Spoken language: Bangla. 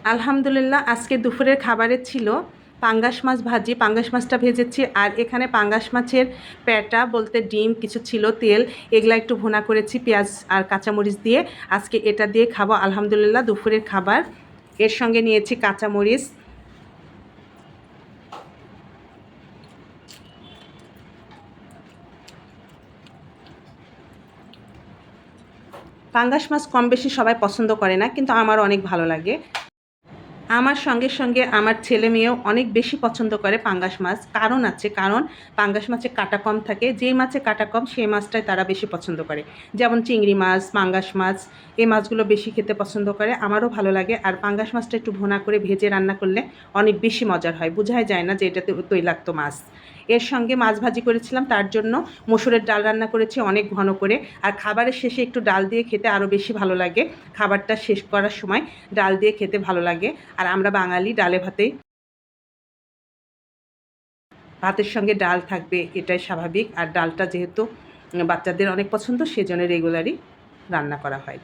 আলহামদুলিল্লাহ, আজকে দুপুরের খাবারে ছিল পাঙ্গাস মাছ ভাজি। পাঙ্গাস মাছটা ভেজেছি, আর এখানে পাঙ্গাস মাছের পেটা বলতে ডিম কিছু ছিল, তেল, এগুলা একটু ভুনা করেছি পেঁয়াজ আর কাঁচামরিচ দিয়ে। আজকে এটা দিয়ে খাবো আলহামদুলিল্লাহ দুপুরের খাবার। এর সঙ্গে নিয়েছি কাঁচামরিচ। পাঙ্গাস মাছ কম বেশি সবাই পছন্দ করে না, কিন্তু আমার অনেক ভালো লাগে। আমার সঙ্গে সঙ্গে আমার ছেলে মেয়েও অনেক বেশি পছন্দ করে পাঙ্গাস মাছ। কারণ আছে, কারণ পাঙ্গাস মাছে কাঁটা কম থাকে, যেই মাছে কাঁটা কম সেই মাছটাই তারা বেশি পছন্দ করে। যেমন চিংড়ি মাছ, পাঙ্গাস মাছ, এই মাছগুলো বেশি খেতে পছন্দ করে, আমারও ভালো লাগে। আর পাঙ্গাস মাছটা একটু ভুনা করে ভেজে রান্না করলে অনেক বেশি মজার হয়, বোঝাই যায় না যে এটাতে তৈলাক্ত মাছ। এর সঙ্গে মাছ ভাজি করেছিলাম, তার জন্য মসুরের ডাল রান্না করেছি অনেক ঘন করে। আর খাবারের শেষে একটু ডাল দিয়ে খেতে আরও বেশি ভালো লাগে। খাবারটা শেষ করার সময় ডাল দিয়ে খেতে ভালো লাগে। আর আমরা বাঙালি, ডালে ভাতেই, ভাতের সঙ্গে ডাল থাকবে এটাই স্বাভাবিক। আর ডালটা যেহেতু বাচ্চাদের অনেক পছন্দ, সেজন্য রেগুলারই রান্না করা হয়।